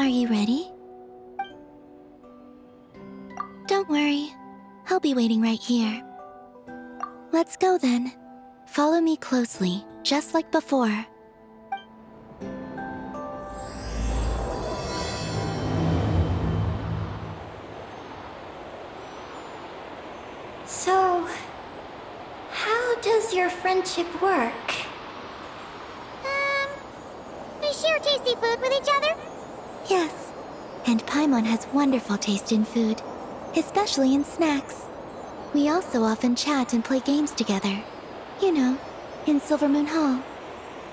Are you ready? Don't worry. I'll be waiting right here. Let's go then. Follow me closely, just like before. So, how does your friendship work? We share tasty food with each other? Yes. And Paimon has wonderful taste in food, especially in snacks. We also often chat and play games together. You know, in Silvermoon Hall.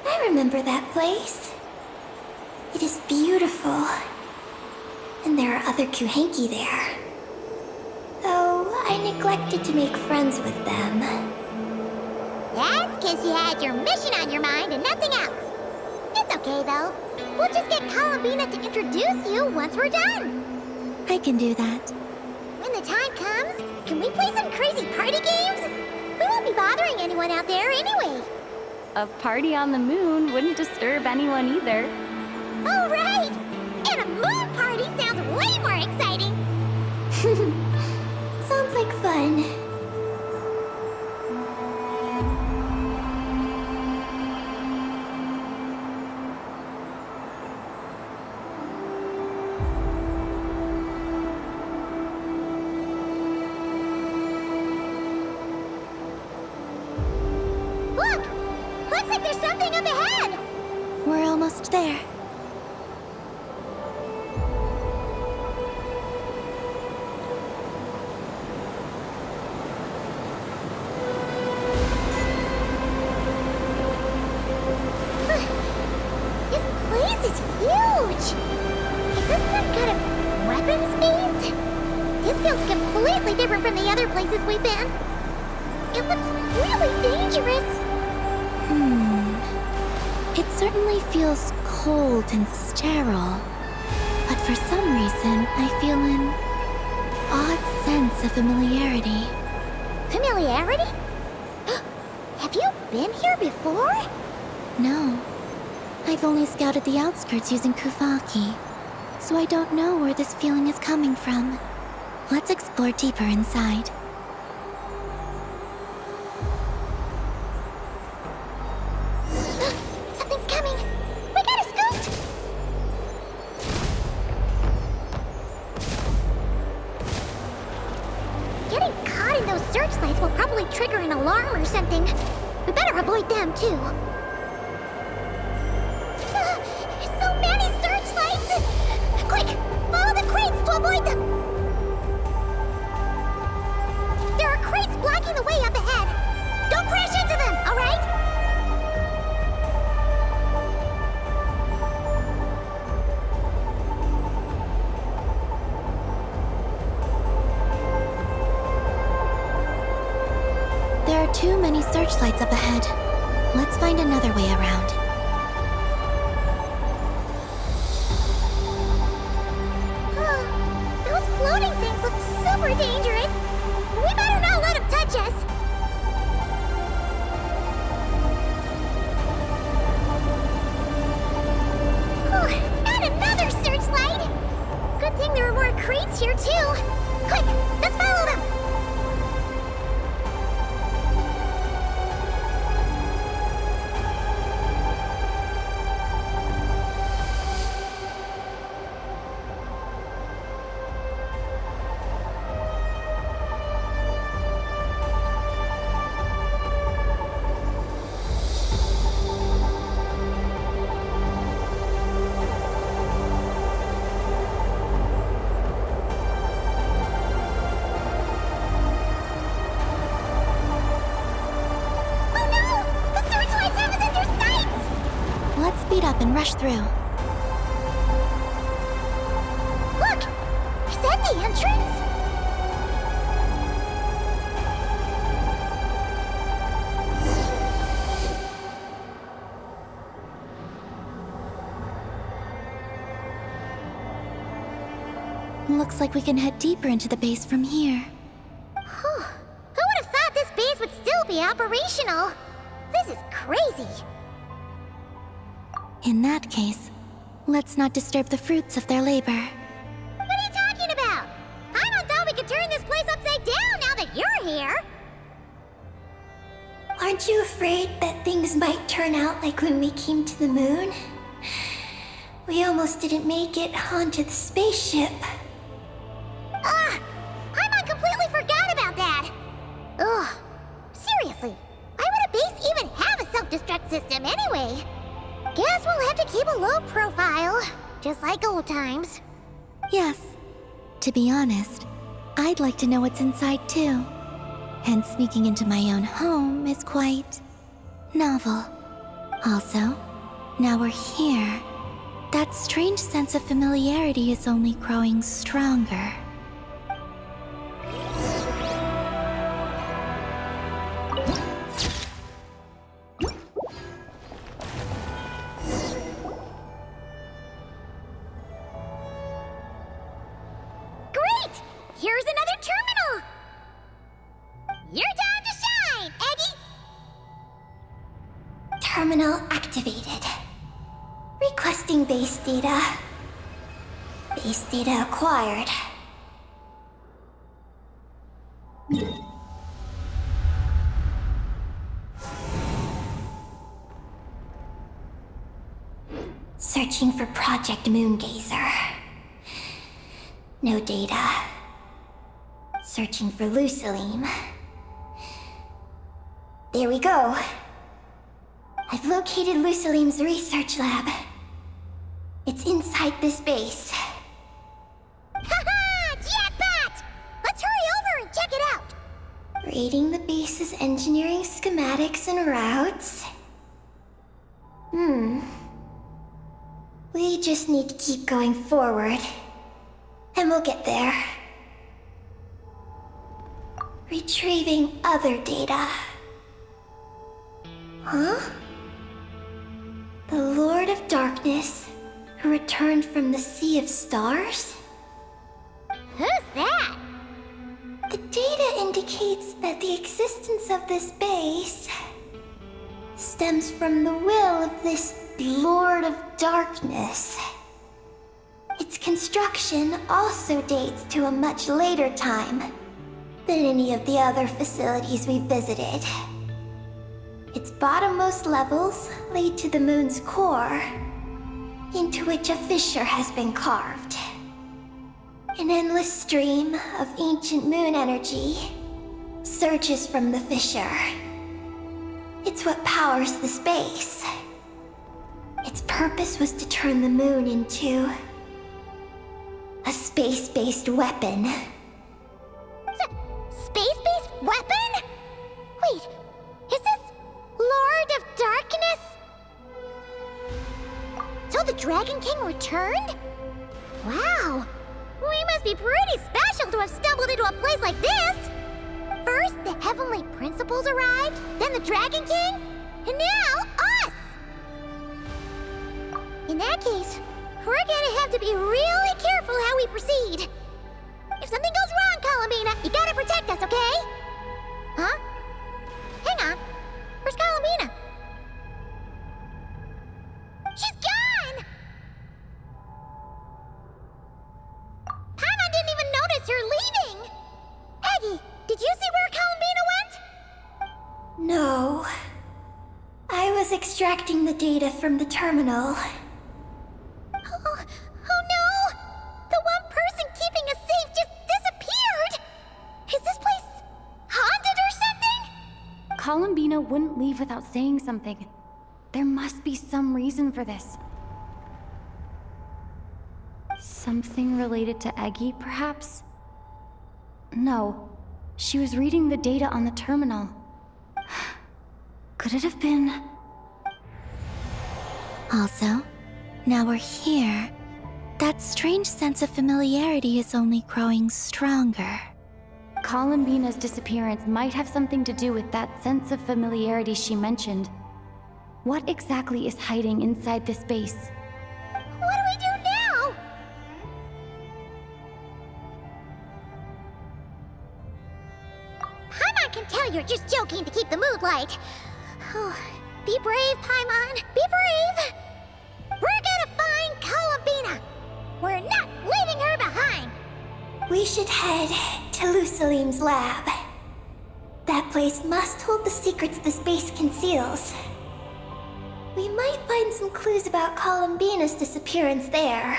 I remember that place. It is beautiful. And there are other Kuhenki there. Though I neglected to make friends with them. That's because you had your mission on your mind and nothing else. It's okay, though. We'll just get Columbina to introduce you once we're done. I can do that. When the time comes, can we play some crazy party games? We won't be bothering anyone out there anyway. A party on the moon wouldn't disturb anyone either. Oh, right! And a moon party sounds way more exciting! Sounds like fun. Look! Looks like there's something up ahead! We're almost there. This place is huge! Is this some kind of weapons base? This feels completely different from the other places we've been. It looks really dangerous. It certainly feels cold and sterile. But for some reason, I feel an odd sense of familiarity. Familiarity? Have you been here before? No. I've only scouted the outskirts using Kufaki, so I don't know where this feeling is coming from. Let's explore deeper inside. Something's coming! We gotta scoot! Getting caught in those searchlights will probably trigger an alarm or something. We better avoid them, too. So many searchlights! Quick! Follow the crates to avoid them! There are crates blocking the way up ahead. Don't crash into them, alright? There are too many searchlights up ahead. Let's find another way around. Those floating things look super dangerous. We better not let them touch us. And another searchlight. Good thing there are more crates here too. Quick, let's follow them. Speed up and rush through. Look! Is that the entrance? Looks like we can head deeper into the base from here. Who would have thought this base would still be operational? This is crazy. In that case, Let's not disturb the fruits of their labor. What are you talking about? I thought we could turn this place upside down now that you're here. Aren't you afraid that things might turn out like when we came to the moon? We almost didn't make it onto the spaceship. Paimon completely forgot about that. Ugh. Seriously, why would a base even have a self-destruct system anyway? Guess we'll have to keep a low profile, just like old times. Yes. To be honest, I'd like to know what's inside too. And sneaking into my own home is quite novel. Also, now we're here. That strange sense of familiarity is only growing stronger. Great! Here's another terminal! Your time to shine, Eggy! Terminal activated. Requesting base data. Base data acquired. Searching for Project Moongazer. No data. Searching for Luciline. There we go. I've located Luciline's research lab. It's inside this base. Haha! Jackpot! Let's hurry over and check it out! Reading the base's engineering schematics and routes. We just need to keep going forward. And we'll get there. Retrieving other data. Huh? The Lord of Darkness, who returned from the Sea of Stars? Who's that? The data indicates that the existence of this base stems from the will of this Lord of Darkness. Its construction also dates to a much later time than any of the other facilities we visited. Its bottommost levels lead to the moon's core, into which a fissure has been carved. An endless stream of ancient moon energy surges from the fissure. It's what powers the space. Its purpose was to turn the moon into a space-based weapon. Space-based weapon? Wait, is this Lord of Darkness? So the Dragon King returned? Wow, we must be pretty special to have stumbled into a place like this. First, the Heavenly Principles arrived, then the Dragon King, and now us! In that case, we're gonna have to be really careful how we proceed. If something goes wrong, Colomina, you gotta protect us, okay? Huh? Hang on. Where's Colomina? She's gone! Paimon didn't even notice her leaving! Eggy, did you see where Colomina went? No. I was extracting the data from the terminal. Oh no! The one person keeping us safe just disappeared! Is this place haunted or something? Columbina wouldn't leave without saying something. There must be some reason for this. Something related to Eggy, perhaps? No. She was reading the data on the terminal. Could it have been... Also, now we're here. That strange sense of familiarity is only growing stronger. Columbina's disappearance might have something to do with that sense of familiarity she mentioned. What exactly is hiding inside this base? What do we do now? Paimon can tell you're just joking to keep the mood light. Oh, be brave, Paimon. Be brave. We're gonna find We should head to Lusalim's lab. That place must hold the secrets the space conceals. We might find some clues about Columbina's disappearance there.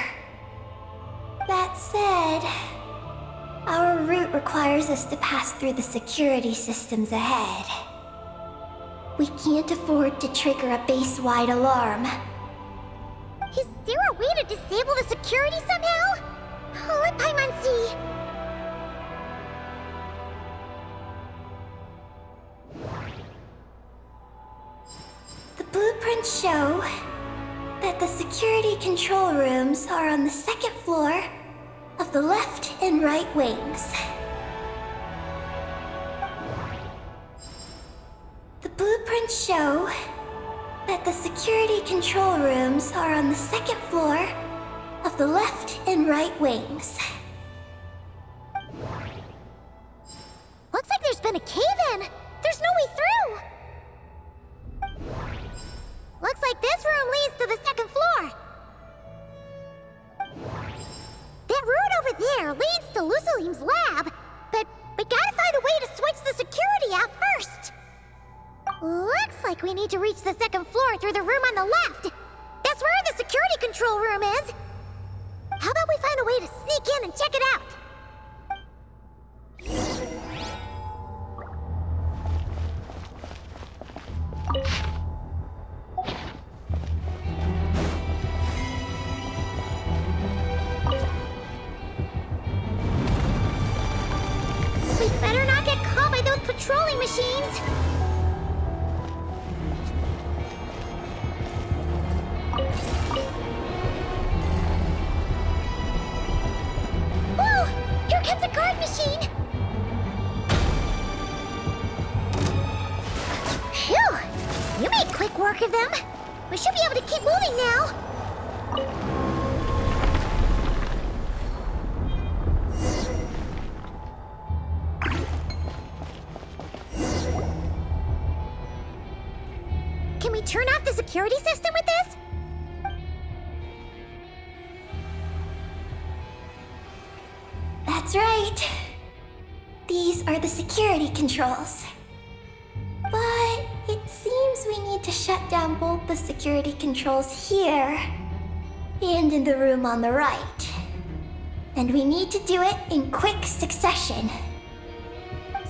That said, our route requires us to pass through the security systems ahead. We can't afford to trigger a base-wide alarm. Is there a way to disable the security somehow? Let Paimon see. The blueprints show that the security control rooms are on the second floor of the left and right wings. The blueprints show that the security control rooms are on the second floor of the left and right wings. Looks like there's been a cave-in. There's no way through. Looks like this room leads to the second floor. That route over there leads to Lusalim's lab, but we gotta find a way to switch the security out first. Looks like we need to reach the second floor through the room on the left. That's where the security control room is. How about we find a way to sneak in and check it out? We better not get caught by those patrolling machines. Whoa! Here comes a guard machine! Phew! You made quick work of them. We should be able to keep moving now. Can we turn off the security system with this? That's right. These are the security controls. But it seems we need to shut down both the security controls here and in the room on the right. And we need to do it in quick succession.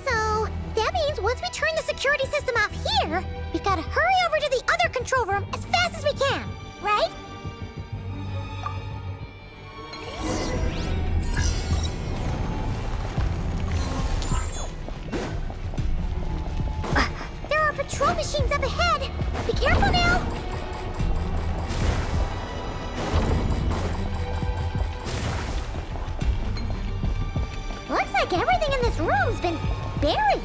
So, that means once we turn the security system off here, we've got to hurry over to the other control room as fast as we can, right? There are patrol machines up ahead. Be careful now. Looks like everything in this room's been buried.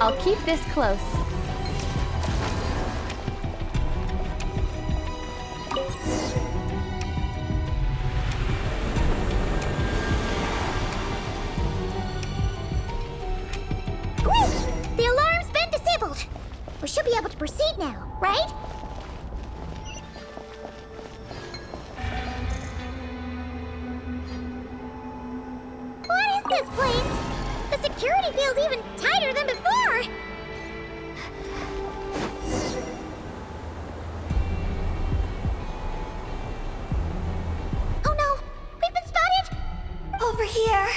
I'll keep this close. Great! The alarm's been disabled. We should be able to proceed now, right? What is this place? The security feels even tighter than before. Oh no! We've been spotted! Over here.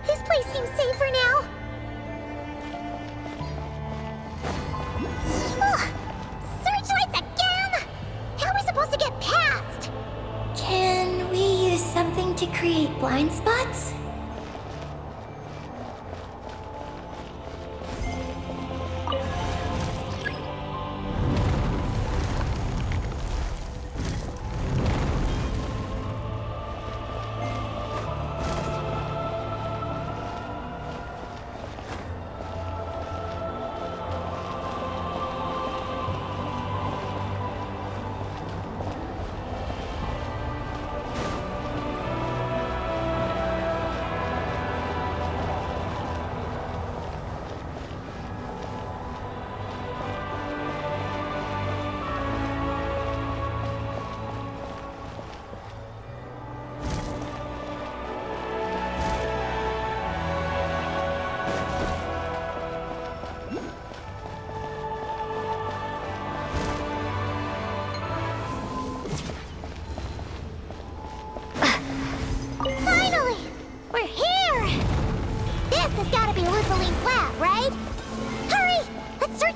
This place seems safer now. Ugh, searchlights again! How are we supposed to get past? Can we use something to create blind spots?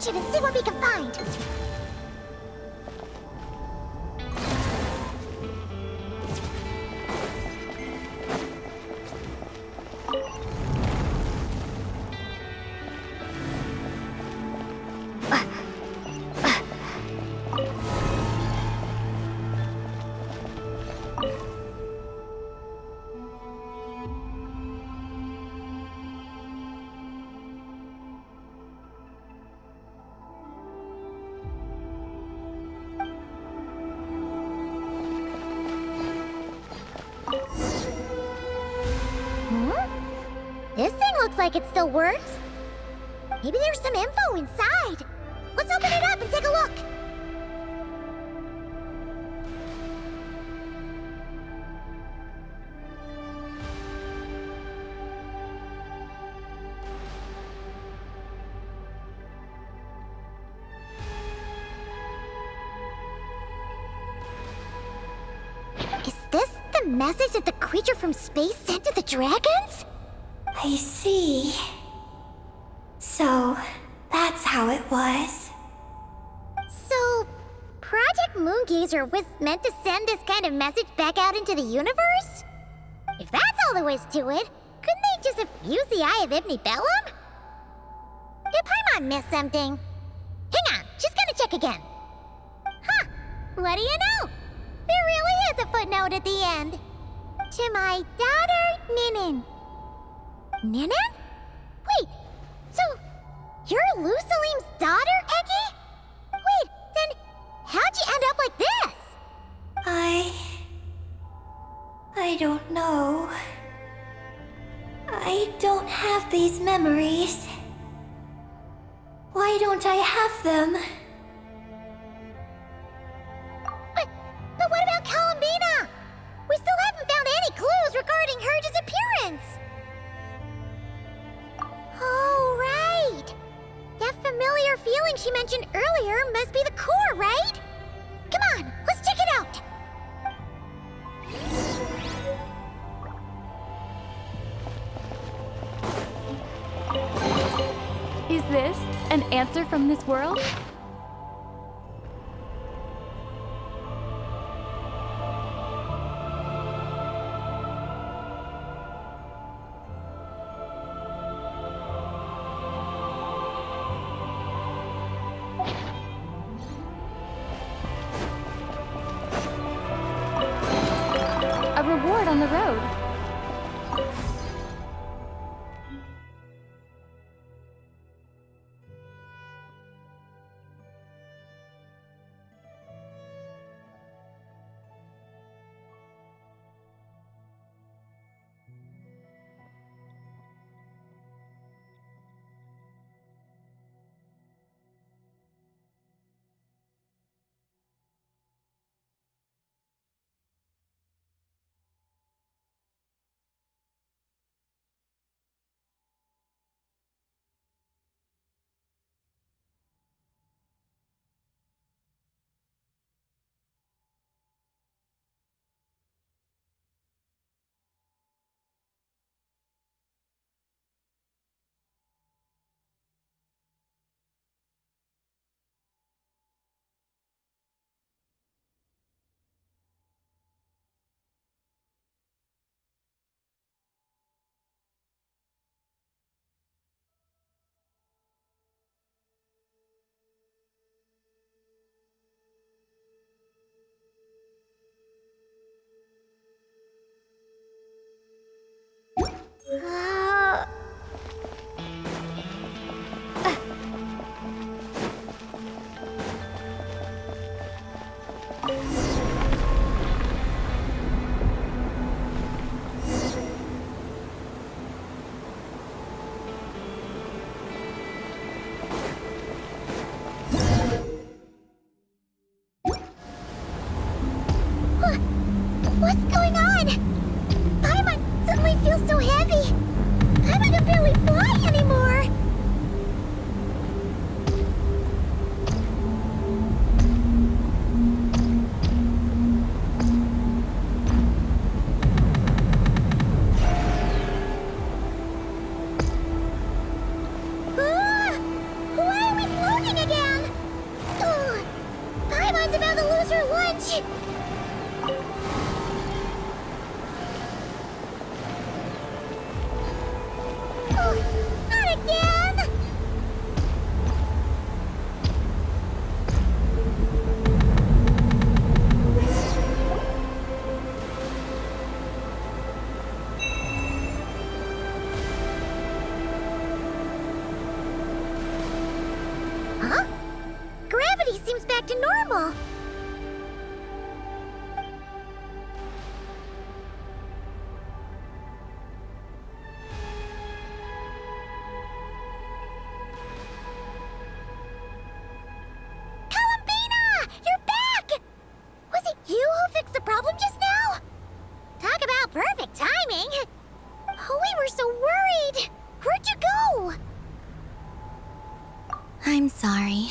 search it and see what we can find. This thing looks like it still works. Maybe there's some info inside. Let's open it up and take a look. Is this the message that the creature from space sent to the dragons? I see. So, that's how it was. So, Project Moongazer was meant to send this kind of message back out into the universe? If that's all there is to it, couldn't they just have used the Eye of Ibn Bellum? Did Paimon miss something? Hang on, she's gonna check again. Huh, what do you know? There really is a footnote at the end. To my daughter, Ninin. Ninin? Wait, so you're Lou Salim's daughter, Eggy? Wait, then how'd you end up like this? I don't know. I don't have these memories. Why don't I have them? But what about Columbina? We still haven't found any clues regarding her disappearance. Oh, right. That familiar feeling she mentioned earlier must be the core, right? Come on, let's check it out. Is this an answer from this world? A reward on the road. for lunch! Oh, not again! Huh? Gravity seems back to normal. Columbina! You're back! Was it you who fixed the problem just now? Talk about perfect timing. Oh, we were so worried. Where'd you go? I'm sorry.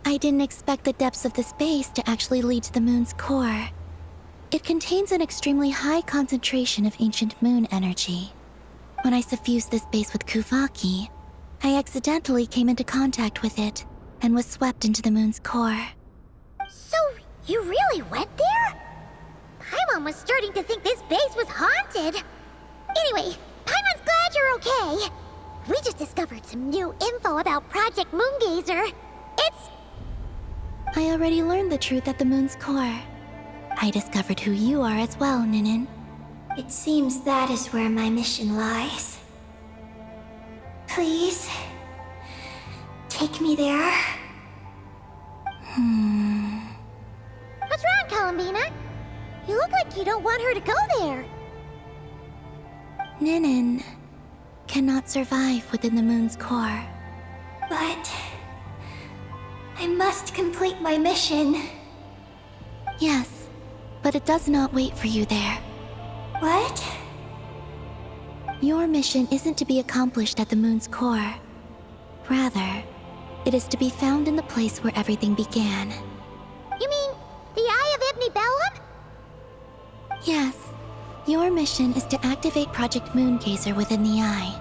I didn't expect the depths of the space to actually lead to the moon's core. It contains an extremely high concentration of ancient moon energy. When I suffused this base with Kuvaki, I accidentally came into contact with it and was swept into the moon's core. So, you really went there? Paimon was starting to think this base was haunted. Anyway, Paimon's glad you're okay. We just discovered some new info about Project Moongazer. It's... I already learned the truth at the moon's core. I discovered who you are as well, Ninin. It seems that is where my mission lies. Please, take me there. What's wrong, Columbina? You look like you don't want her to go there. Ninin cannot survive within the moon's core. But I must complete my mission. Yes, but it does not wait for you there. What? Your mission isn't to be accomplished at the moon's core. Rather, it is to be found in the place where everything began. You mean the Eye of Ibn Bellum? Yes, your mission is to activate Project Moongazer within the Eye.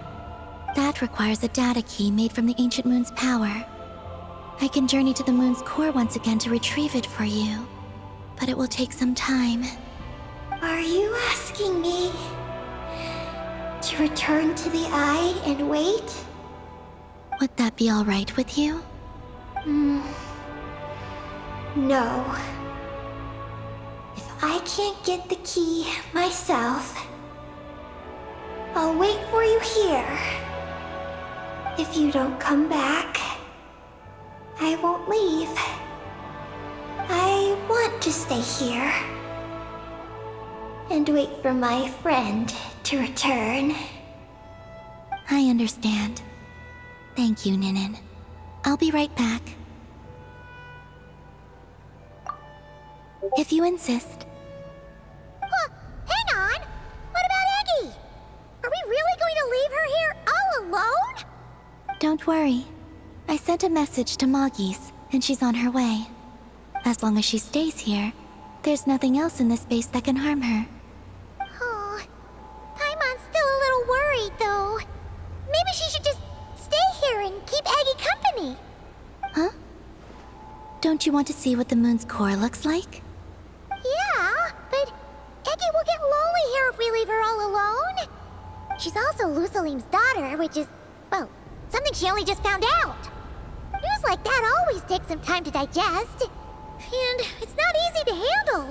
That requires a data key made from the ancient moon's power. I can journey to the moon's core once again to retrieve it for you, but it will take some time. Are you asking me to return to the Eye and wait? Would that be all right with you? No. If I can't get the key myself, I'll wait for you here. If you don't come back, I won't leave. I want to stay here and wait for my friend to return. I understand. Thank you, Ninin. I'll be right back. If you insist. Hang on! What about Eggy? Are we really going to leave her here all alone? Don't worry. I sent a message to Moggy's, and she's on her way. As long as she stays here, there's nothing else in this space that can harm her. Oh, Paimon's still a little worried, though. Maybe she should just stay here and keep Eggy company. Huh? Don't you want to see what the moon's core looks like? Yeah, but Eggy will get lonely here if we leave her all alone. She's also Lusalim's daughter, which is, well, something she only just found out. News like that always takes some time to digest. And it's not easy to handle.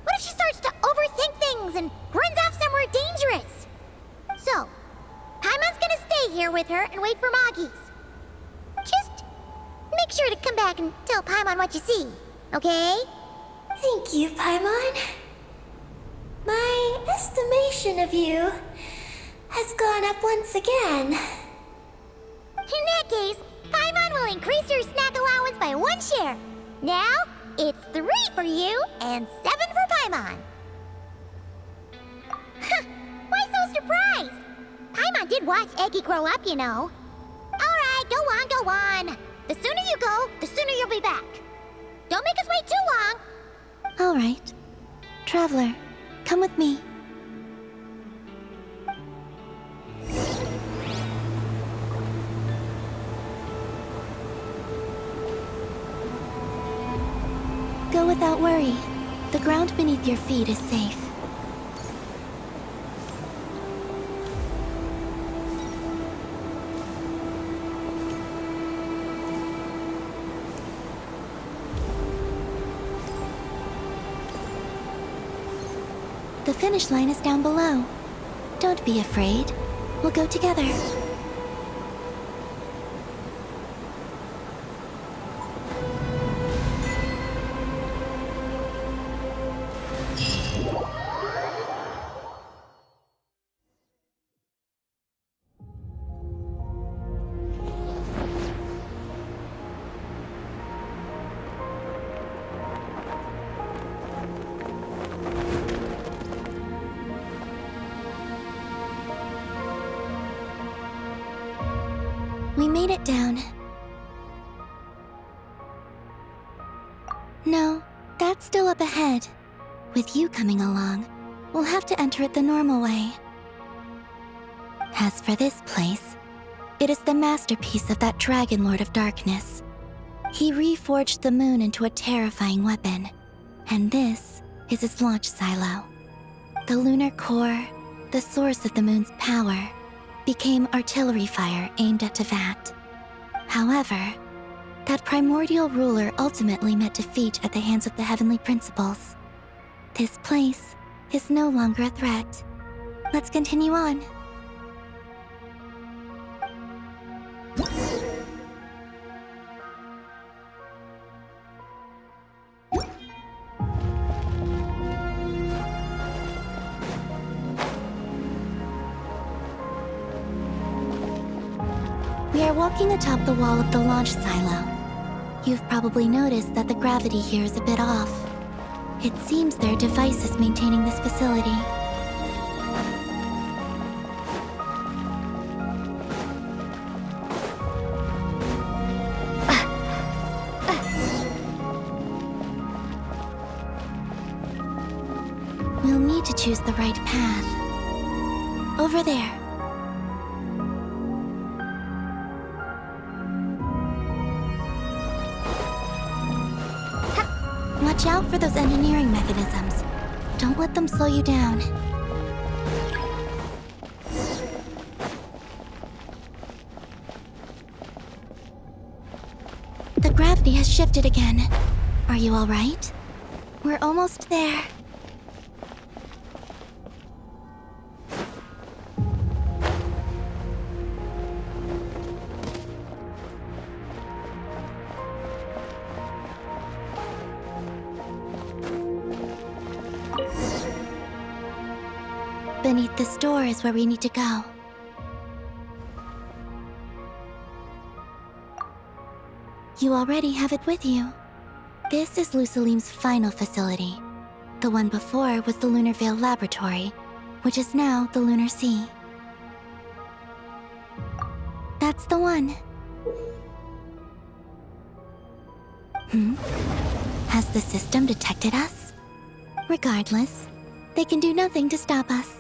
What if she starts to overthink things and runs off somewhere dangerous? So, Paimon's gonna stay here with her and wait for Moggy's. Just make sure to come back and tell Paimon what you see, okay? Thank you, Paimon. My estimation of you has gone up once again. In that case, Paimon will increase your snack allowance by 1 share. Now, it's 3 for you and 7 for Paimon. Why so surprised? Paimon did watch Eggy grow up, you know. Alright, go on, go on. The sooner you go, the sooner you'll be back. Don't make us wait too long. All right. Traveler, come with me. Go without worry. The ground beneath your feet is safe. The finish line is down below. Don't be afraid. We'll go together. We made it down. No, that's still up ahead. With you coming along, we'll have to enter it the normal way. As for this place, it is the masterpiece of that Dragon Lord of Darkness. He reforged the moon into a terrifying weapon, and this is its launch silo. The lunar core, the source of the moon's power, became artillery fire aimed at Tevat. However, that primordial ruler ultimately met defeat at the hands of the heavenly principles. This place is no longer a threat. Let's continue on. We are walking atop the wall of the launch silo. You've probably noticed that the gravity here is a bit off. It seems there are devices maintaining this facility. We'll need to choose the right path. Over there. Watch out for those engineering mechanisms. Don't let them slow you down. The gravity has shifted again. Are you all right? We're almost there. Beneath this door is where we need to go. You already have it with you. This is Lucilim's final facility. The one before was the Lunar Veil Laboratory, which is now the Lunar Sea. That's the one. Has the system detected us? Regardless, they can do nothing to stop us.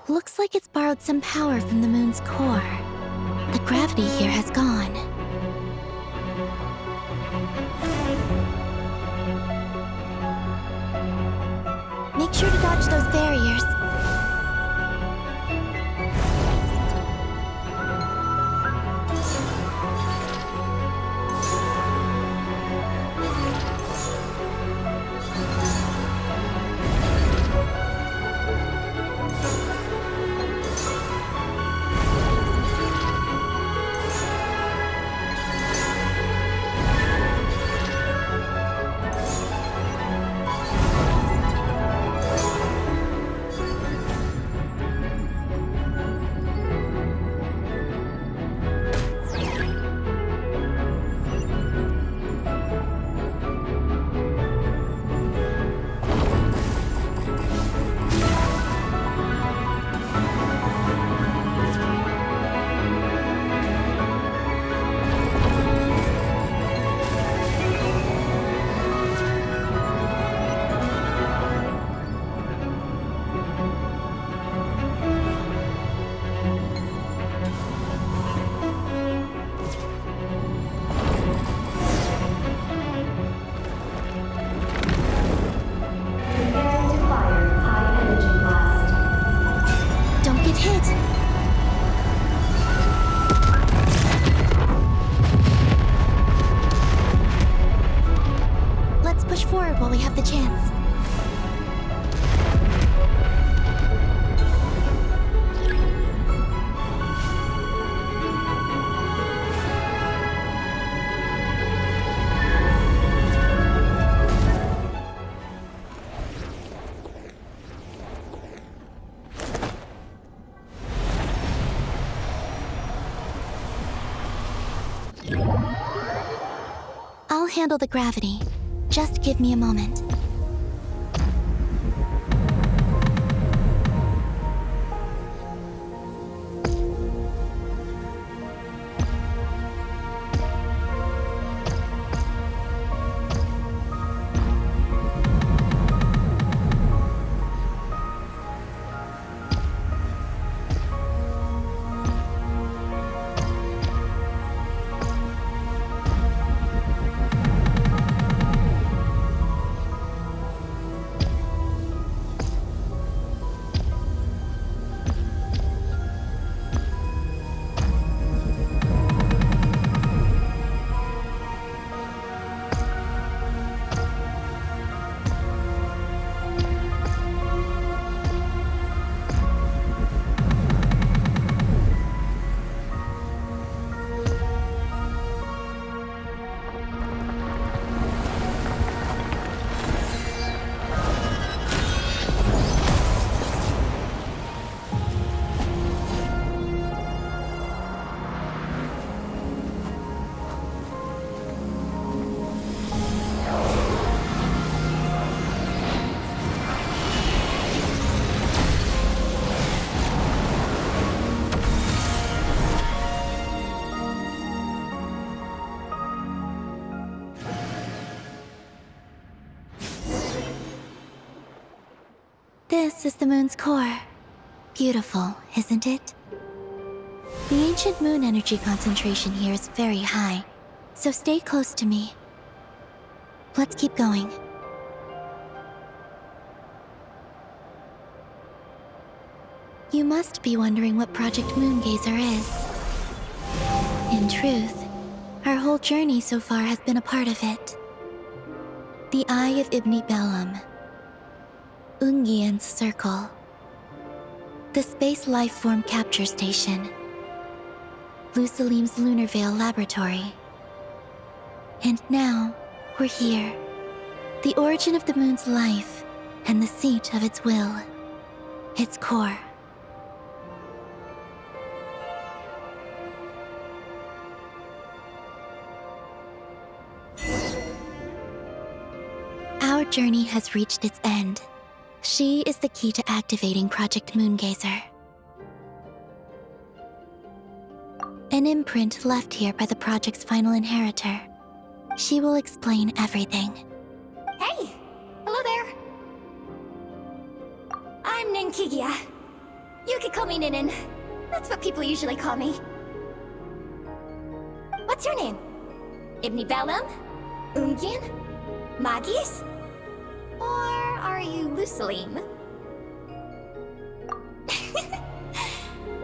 Looks like it's borrowed some power from the moon's core. The gravity here has gone. Make sure to dodge those barriers. forward while we have the chance. I'll handle the gravity. Just give me a moment. This is the moon's core. Beautiful, isn't it? The ancient moon energy concentration here is very high, so stay close to me. Let's keep going. You must be wondering what Project Moongazer is. In truth, our whole journey so far has been a part of it. The Eye of Ibni Bellum, Ungian's Circle, the Space Lifeform Capture Station, Lusalim's Lunar Veil Laboratory. And now, we're here. The origin of the moon's life, and the seat of its will, its core. Our journey has reached its end. She is the key to activating Project Moongazer. An imprint left here by the project's final inheritor. She will explain everything. Hey! Hello there! I'm Ninkigia. You could call me Ninin. That's what people usually call me. What's your name? Ibni Bellum? Ungian? Magis? Or are you Lusalim?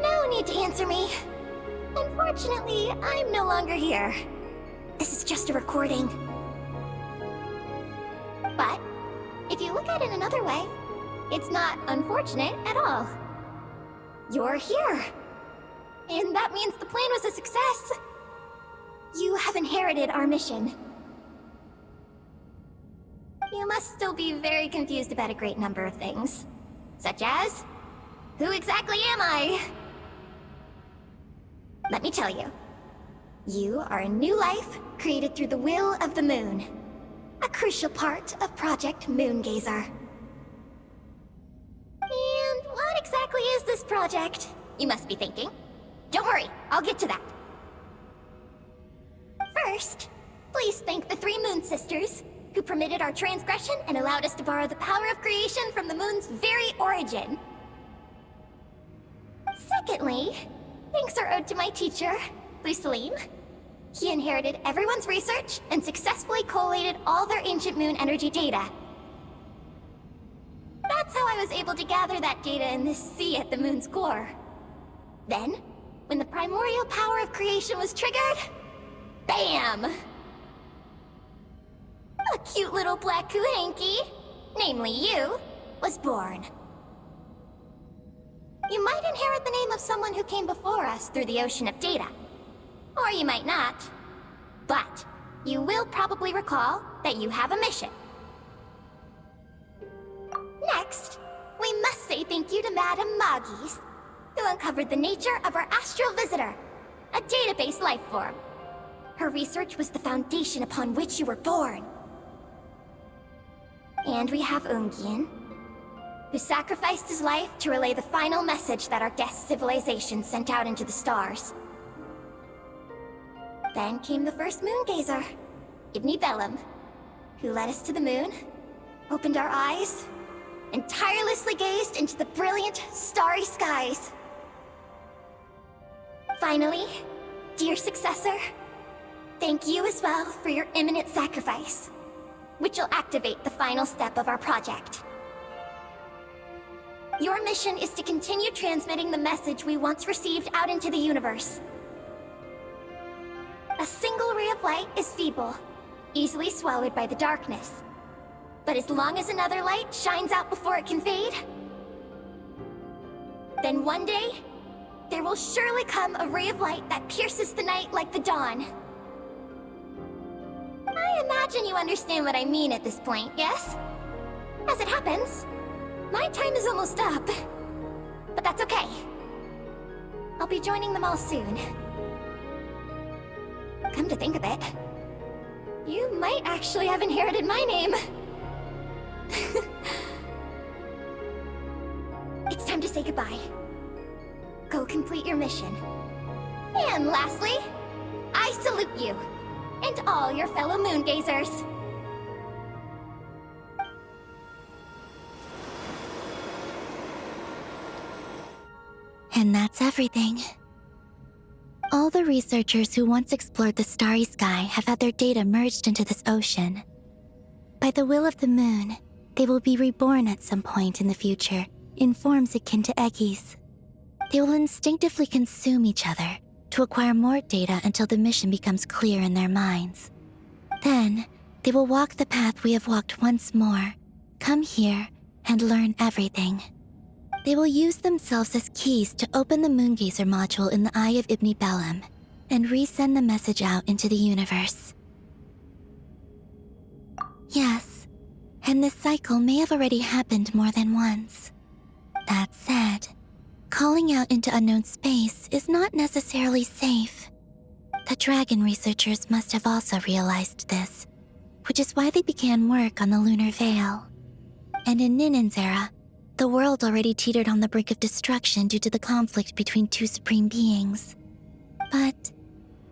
No need to answer me. Unfortunately, I'm no longer here. This is just a recording. But, if you look at it another way, it's not unfortunate at all. You're here. And that means the plan was a success. You have inherited our mission. You must still be very confused about a great number of things. Such as, who exactly am I? Let me tell you. You are a new life created through the will of the moon. A crucial part of Project Moongazer. And what exactly is this project? You must be thinking. Don't worry, I'll get to that. First, please thank the 3 Moon Sisters, who permitted our transgression and allowed us to borrow the power of creation from the moon's very origin. Secondly, thanks are owed to my teacher, Lusalim. He inherited everyone's research and successfully collated all their ancient moon energy data. That's how I was able to gather that data in this sea at the moon's core. Then, when the primordial power of creation was triggered, BAM! A cute little black Kuhanky, namely you, was born. You might inherit the name of someone who came before us through the ocean of data. Or you might not. But you will probably recall that you have a mission. Next, we must say thank you to Madame Magis, who uncovered the nature of our astral visitor, a database life form. Her research was the foundation upon which you were born. And we have Ungian, who sacrificed his life to relay the final message that our guest civilization sent out into the stars. Then came the first moongazer, Ibni Bellum, who led us to the moon, opened our eyes, and tirelessly gazed into the brilliant, starry skies. Finally, dear successor, thank you as well for your imminent sacrifice, which will activate the final step of our project. Your mission is to continue transmitting the message we once received out into the universe. A single ray of light is feeble, easily swallowed by the darkness. But as long as another light shines out before it can fade, then one day, there will surely come a ray of light that pierces the night like the dawn. I imagine you understand what I mean at this point, yes? As it happens, my time is almost up. But that's okay. I'll be joining them all soon. Come to think of it, you might actually have inherited my name. It's time to say goodbye. Go complete your mission. And lastly, I salute you, and all your fellow moongazers. And that's everything. All the researchers who once explored the starry sky have had their data merged into this ocean. By the will of the moon, they will be reborn at some point in the future in forms akin to Eggies. They will instinctively consume each other to acquire more data until the mission becomes clear in their minds. Then, they will walk the path we have walked once more, come here, and learn everything. They will use themselves as keys to open the Moongazer module in the Eye of Ibni Bellum and resend the message out into the universe. Yes, and this cycle may have already happened more than once. That said, calling out into unknown space is not necessarily safe. The dragon researchers must have also realized this, which is why they began work on the lunar veil. And in Ninin's era, the world already teetered on the brink of destruction due to the conflict between two supreme beings. But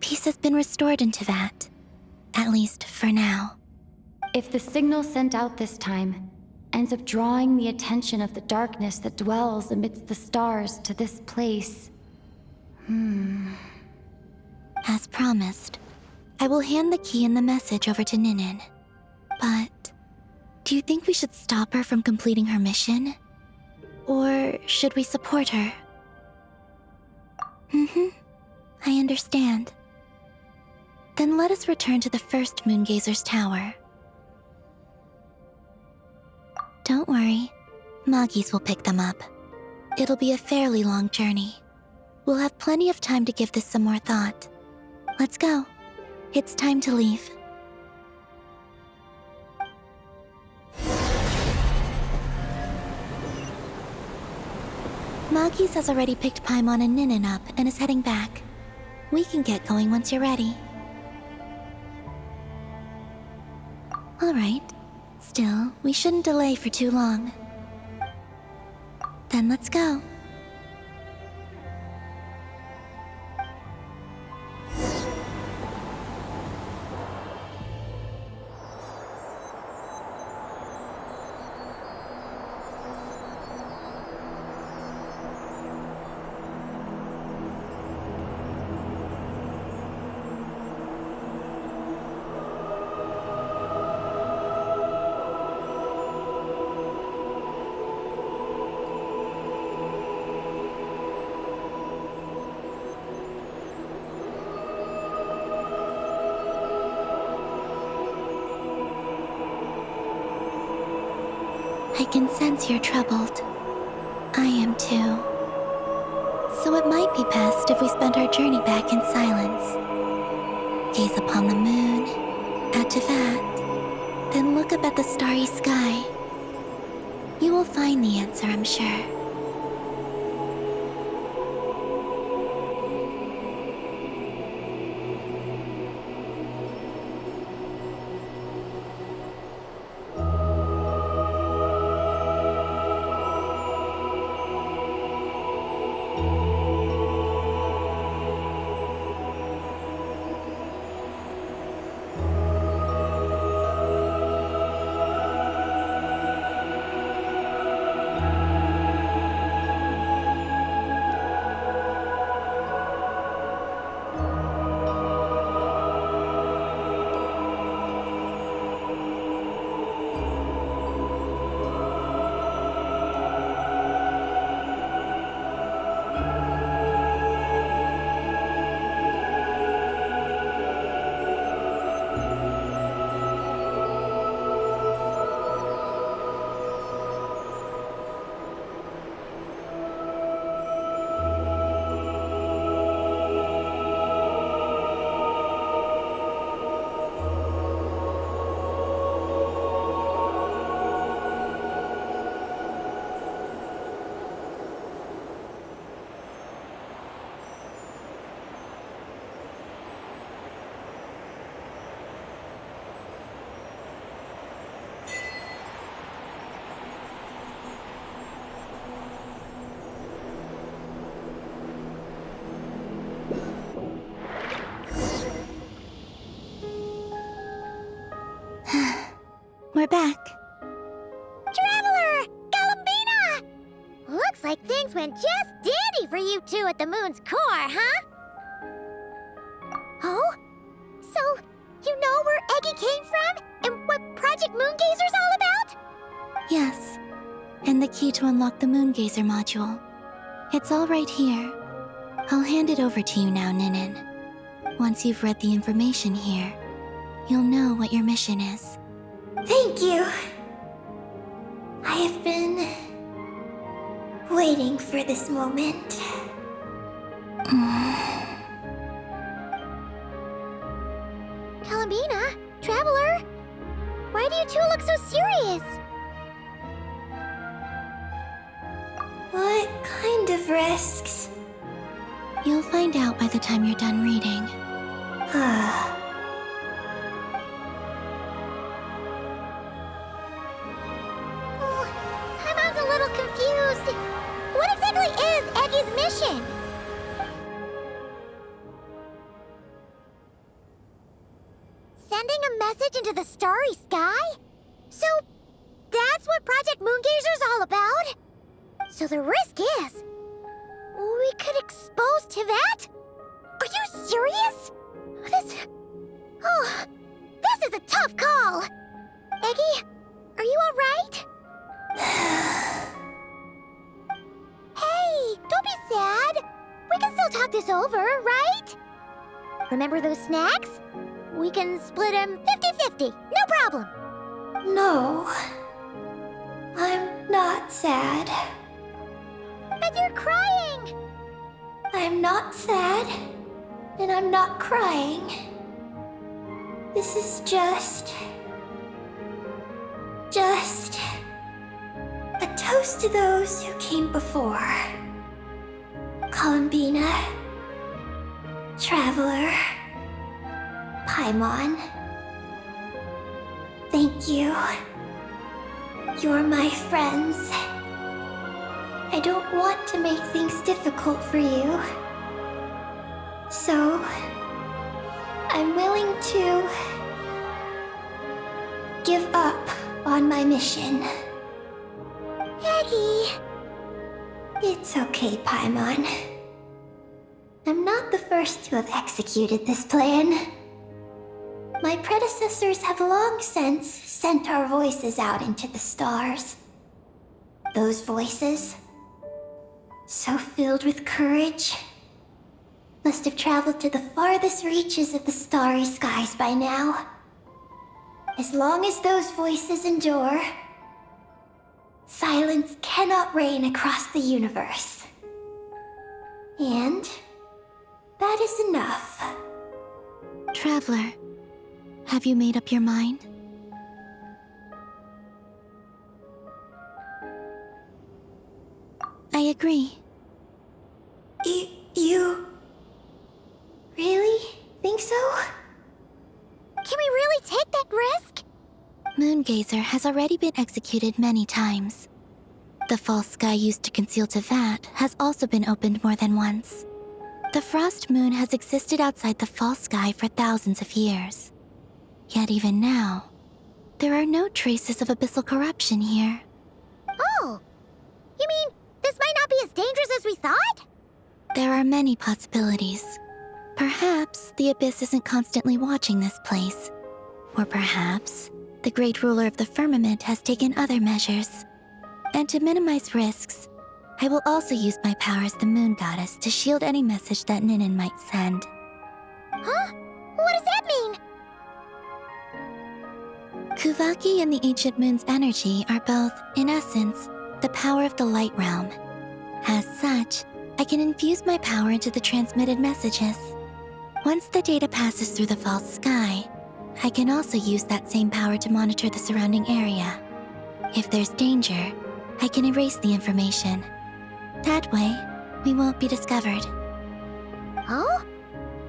peace has been restored into that, at least for now. If the signal sent out this time ends up drawing the attention of the darkness that dwells amidst the stars to this place... As promised, I will hand the key and the message over to Ninin. But do you think we should stop her from completing her mission? Or should we support her? I understand. Then let us return to the first Moongazer's tower. Don't worry, Magis will pick them up. It'll be a fairly long journey. We'll have plenty of time to give this some more thought. Let's go. It's time to leave. Magis has already picked Paimon and Ninin up and is heading back. We can get going once you're ready. Alright. Still, we shouldn't delay for too long. Then let's go. I can sense you're troubled. I am too. So it might be best if we spend our journey back in silence. Gaze upon the moon, add to that, then look up at the starry sky. You will find the answer, I'm sure. We're back. Traveler! Galambina! Looks like things went just dandy for you two at the moon's core, huh? Oh? So, you know where Eggy came from? And what Project Moongazer's all about? Yes, and the key to unlock the Moongazer module. It's all right here. I'll hand it over to you now, Ninin. Once you've read the information here, you'll know what your mission is. Thank you. I have been waiting for this moment. Galambina? Traveler? Why do you two look so serious? What kind of risks? You'll find out by the time you're done reading. Paimon's a little confused. What exactly is Eggy's mission? Sending a message into the starry sky? So, that's what Project Moongazer's all about? So the risk is, we could expose to that? Are you serious? This is a tough call. Eggy, are you alright? Hey, don't be sad. We can still talk this over, right? Remember those snacks? We can split them 50-50, no problem. No. I'm not sad. But you're crying. I'm not sad. And I'm not crying. This is just a toast to those who came before. Galambina, Traveler, Paimon. Thank you. You're my friends. I don't want to make things difficult for you. So, I'm willing to give up on my mission. Eggy. It's okay, Paimon. I'm not the first to have executed this plan. My predecessors have long since sent our voices out into the stars. Those voices, so filled with courage, must have traveled to the farthest reaches of the starry skies by now. As long as those voices endure, silence cannot reign across the universe. And that is enough. Traveler, have you made up your mind? I agree. You really think so? Can we really take that risk? Moongazer has already been executed many times. The false sky used to conceal Tevat has also been opened more than once. The frost moon has existed outside the false sky for thousands of years. Yet even now, there are no traces of abyssal corruption here. Oh! You mean, this might not be as dangerous as we thought? There are many possibilities. Perhaps the Abyss isn't constantly watching this place. Or perhaps the Great Ruler of the Firmament has taken other measures. And to minimize risks, I will also use my power as the Moon Goddess to shield any message that Ninin might send. Huh? What does that mean? Kuvaki and the Ancient Moon's energy are both, in essence, the power of the Light Realm. As such, I can infuse my power into the transmitted messages. Once the data passes through the false sky, I can also use that same power to monitor the surrounding area. If there's danger, I can erase the information. That way, we won't be discovered. Oh?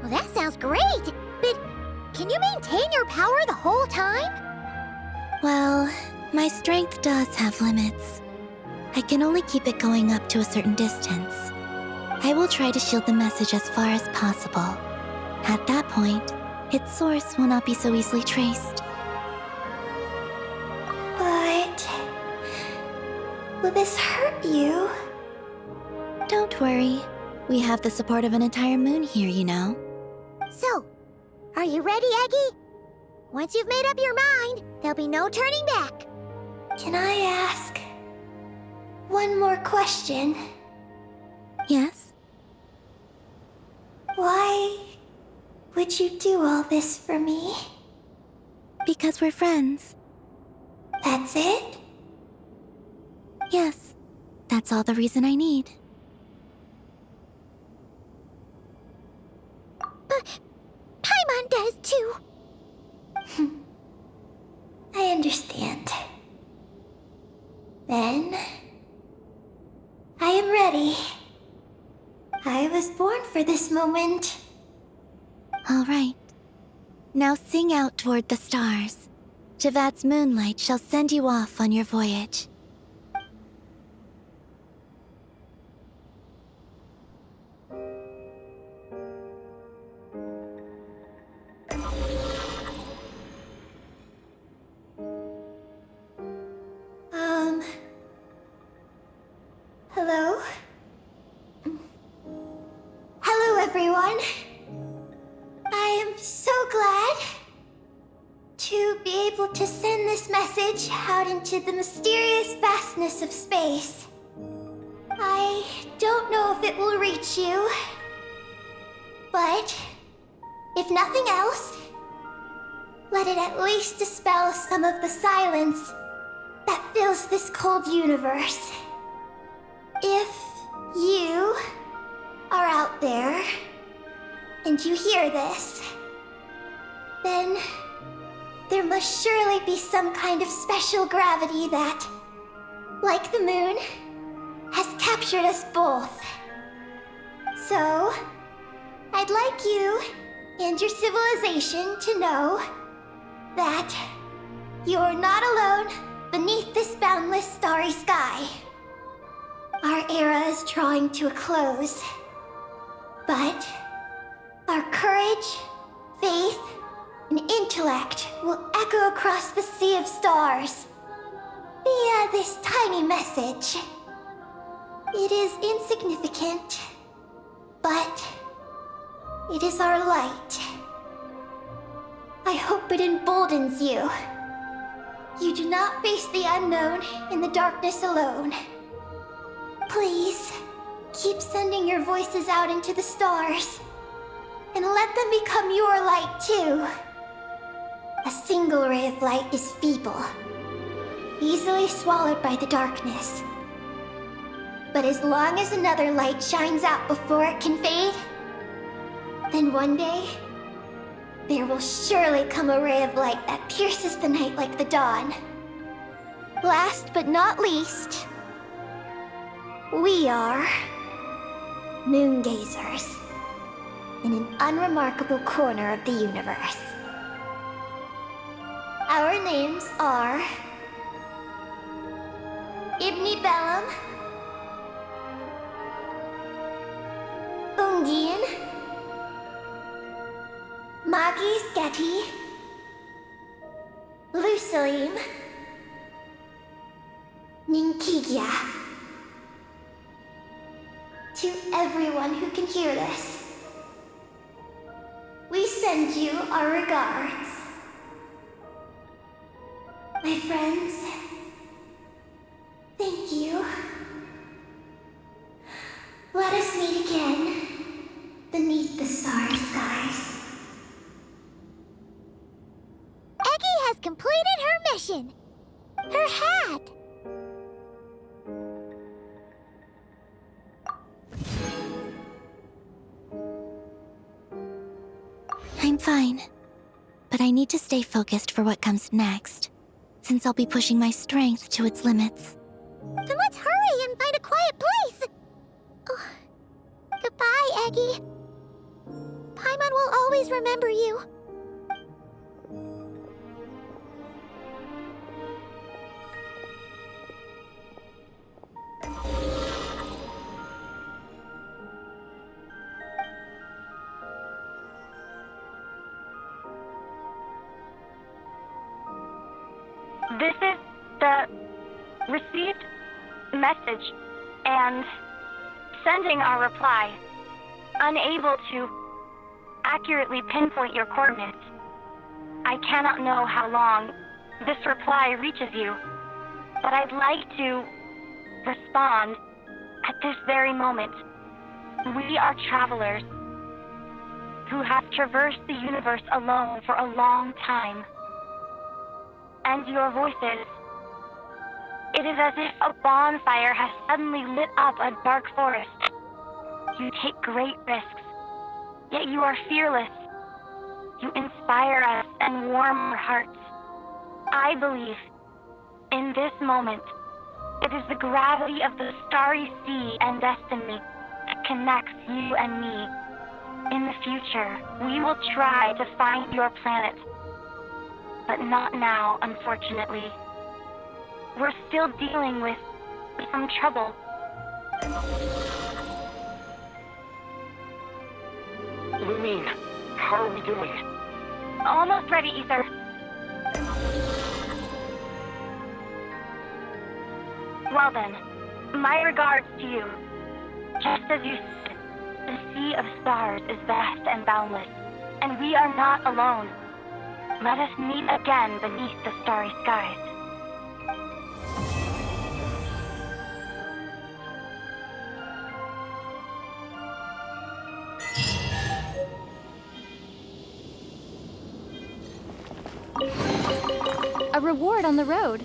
Well, that sounds great! But can you maintain your power the whole time? Well, my strength does have limits. I can only keep it going up to a certain distance. I will try to shield the message as far as possible. At that point, its source will not be so easily traced. But will this hurt you? Don't worry. We have the support of an entire moon here, you know. So, are you ready, Eggie? Once you've made up your mind, there'll be no turning back. Can I ask one more question? Yes? Why would you do all this for me? Because we're friends. That's it? Yes. That's all the reason I need. But Paimon does too. I understand. Then I am ready. I was born for this moment. All right. Now sing out toward the stars. Tevat's moonlight shall send you off on your voyage. Hello? Hello, everyone. I am so glad to be able to send this message out into the mysterious vastness of space. I don't know if it will reach you, but if nothing else, let it at least dispel some of the silence that fills this cold universe. If you are out there and you hear this, then there must surely be some kind of special gravity that, like the moon, has captured us both. So, I'd like you and your civilization to know that you're not alone beneath this boundless starry sky. Our era is drawing to a close, but our courage, faith, and intellect will echo across the sea of stars via this tiny message. It is insignificant, but it is our light. I hope it emboldens you. You do not face the unknown in the darkness alone. Please, keep sending your voices out into the stars, and let them become your light too. A single ray of light is feeble, easily swallowed by the darkness. But as long as another light shines out before it can fade, then one day, there will surely come a ray of light that pierces the night like the dawn. Last but not least, we are moon gazers in an unremarkable corner of the universe. Our names are Ibni Bellum, Ungian, Magis Getty, Lusalim, Ninkigya. To everyone who can hear this, we send you our regards. My friends, thank you. Let us meet again beneath the starry skies. Eggy has completed her mission. Her hat. I'm fine, but I need to stay focused for what comes next, since I'll be pushing my strength to its limits. Then let's hurry and find a quiet place. Oh, goodbye, Eggy. Paimon will always remember you. This is the received message and sending our reply. Unable to accurately pinpoint your coordinates. I cannot know how long this reply reaches you, but I'd like to respond at this very moment. We are travelers who have traversed the universe alone for a long time. And your voices, it is as if a bonfire has suddenly lit up a dark forest. You take great risks, yet you are fearless. You inspire us and warm our hearts. I believe, in this moment, it is the gravity of the starry sea and destiny that connects you and me. In the future, we will try to find your planet. But not now, unfortunately. We're still dealing with some trouble. Lumine, how are we doing? Almost ready, Ether. Well then, my regards to you. Just as you said, the sea of stars is vast and boundless, and we are not alone. Let us meet again beneath the starry skies. A reward on the road.